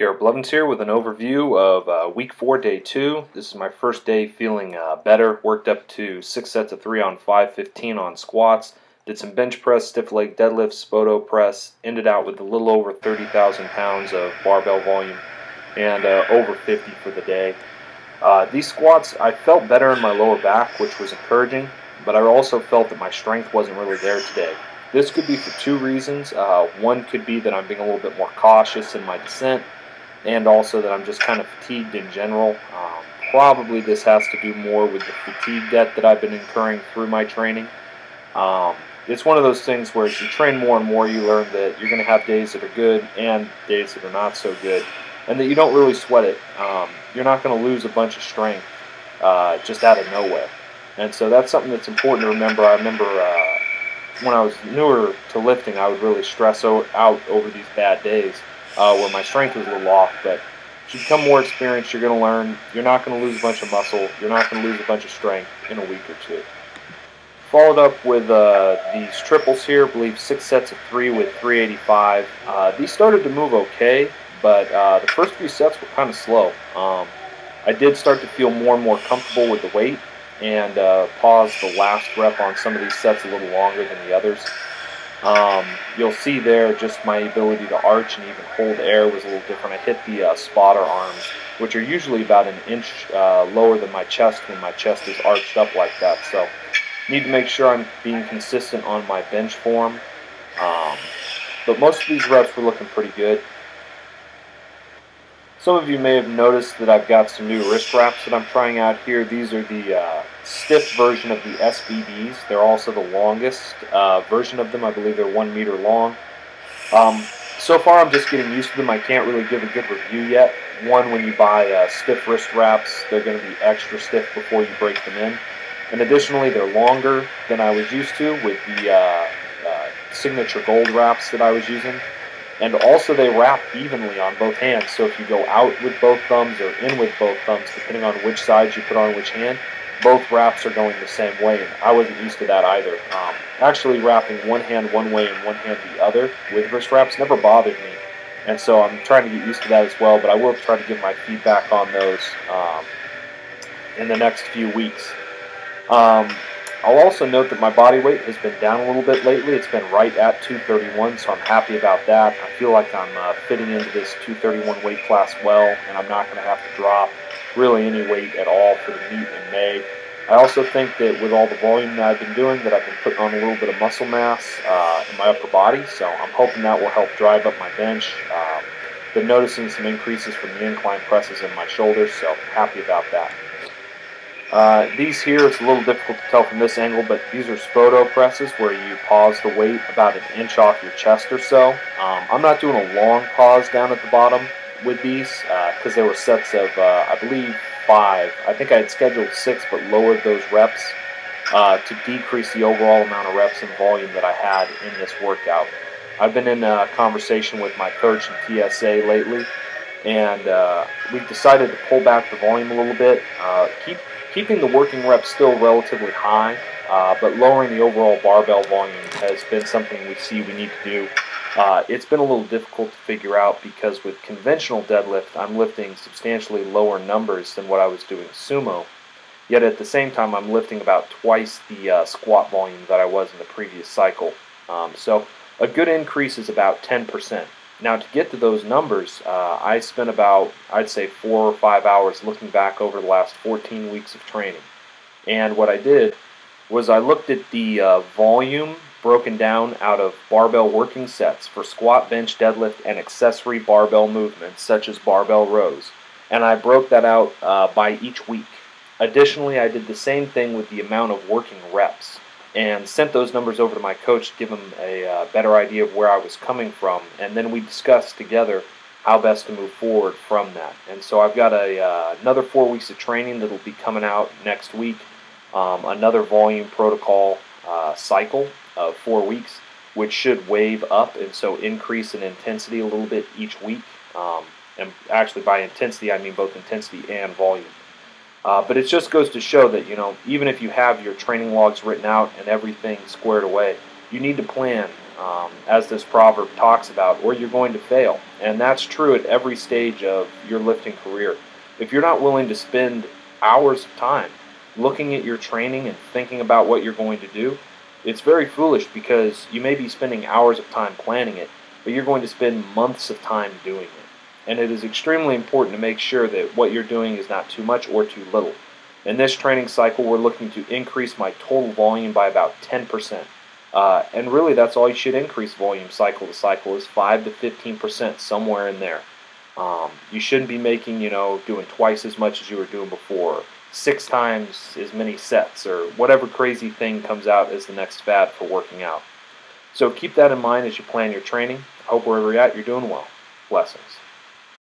Garrett Blevins here with an overview of Week 4, Day 2. This is my first day feeling better. Worked up to 6 sets of 3 on 515 on squats. Did some bench press, stiff leg deadlift, spoto press. Ended out with a little over 30,000 pounds of barbell volume and over 50 for the day. These squats, I felt better in my lower back, which was encouraging, but I also felt that my strength wasn't really there today. This could be for two reasons. One could be that I'm being a little bit more cautious in my descent, and also that I'm just kind of fatigued in general. Probably this has to do more with the fatigue debt that I've been incurring through my training. It's one of those things where as you train more and more, you learn that you're going to have days that are good and days that are not so good, and that you don't really sweat it. You're not going to lose a bunch of strength just out of nowhere. And so that's something that's important to remember. I remember when I was newer to lifting, I would really stress out over these bad days where my strength was a little off. But as you become more experienced, you're going to learn you're not going to lose a bunch of muscle. You're not going to lose a bunch of strength in a week or two. Followed up with these triples here. I believe 6 sets of 3 with 385. These started to move okay, but the first few sets were kind of slow. I did start to feel more and more comfortable with the weight, and paused the last rep on some of these sets a little longer than the others. You'll see there just my ability to arch and even hold air was a little different. I hit the spotter arms, which are usually about an inch lower than my chest when my chest is arched up like that. So need to make sure I'm being consistent on my bench form. But most of these reps were looking pretty good. Some of you may have noticed that I've got some new wrist wraps that I'm trying out here. These are the stiff version of the SBDs. They're also the longest version of them. I believe they're 1 meter long. So far I'm just getting used to them. I can't really give a good review yet. One, when you buy stiff wrist wraps, they're going to be extra stiff before you break them in. And additionally, they're longer than I was used to with the signature gold wraps that I was using. And also they wrap evenly on both hands, so if you go out with both thumbs or in with both thumbs, depending on which side you put on which hand, both wraps are going the same way, and I wasn't used to that either. Actually wrapping one hand one way and one hand the other with wrist wraps never bothered me, and so I'm trying to get used to that as well, but I will try to give my feedback on those in the next few weeks. I'll also note that my body weight has been down a little bit lately. It's been right at 231, so I'm happy about that. I feel like I'm fitting into this 231 weight class well, and I'm not going to have to drop really any weight at all for the meet in May. I also think that with all the volume that I've been doing, that I've been putting on a little bit of muscle mass in my upper body, so I'm hoping that will help drive up my bench. Been noticing some increases from the incline presses in my shoulders, so happy about that. These here, it's a little difficult to tell from this angle, but these are spoto presses where you pause the weight about an inch off your chest or so. I'm not doing a long pause down at the bottom with these because there were sets of, I believe, 5. I think I had scheduled 6 but lowered those reps to decrease the overall amount of reps and volume that I had in this workout. I've been in a conversation with my coach in TSA lately, and we've decided to pull back the volume a little bit, keeping the working reps still relatively high, but lowering the overall barbell volume has been something we need to do. It's been a little difficult to figure out because with conventional deadlift, I'm lifting substantially lower numbers than what I was doing sumo, yet at the same time I'm lifting about twice the squat volume that I was in the previous cycle. So a good increase is about 10%. Now, to get to those numbers, I spent about, I'd say, 4 or 5 hours looking back over the last 14 weeks of training. And what I did was I looked at the volume broken down out of barbell working sets for squat, bench, deadlift, and accessory barbell movements, such as barbell rows. And I broke that out by each week. Additionally, I did the same thing with the amount of working reps, and sent those numbers over to my coach to give him a better idea of where I was coming from, and then we discussed together how best to move forward from that. And so I've got another 4 weeks of training that will be coming out next week, another volume protocol cycle of 4 weeks, which should wave up and so increase in intensity a little bit each week. And actually by intensity I mean both intensity and volume. But it just goes to show that, even if you have your training logs written out and everything squared away, you need to plan as this proverb talks about, or you're going to fail. And that's true at every stage of your lifting career. If you're not willing to spend hours of time looking at your training and thinking about what you're going to do, it's very foolish, because you may be spending hours of time planning it, but you're going to spend months of time doing it. And it is extremely important to make sure that what you're doing is not too much or too little. In this training cycle, we're looking to increase my total volume by about 10%. And really, that's all you should increase volume cycle to cycle, is 5 to 15%, somewhere in there. You shouldn't be making, doing twice as much as you were doing before, 6 times as many sets, or whatever crazy thing comes out as the next fad for working out. So keep that in mind as you plan your training. I hope wherever you're at, you're doing well. Blessings.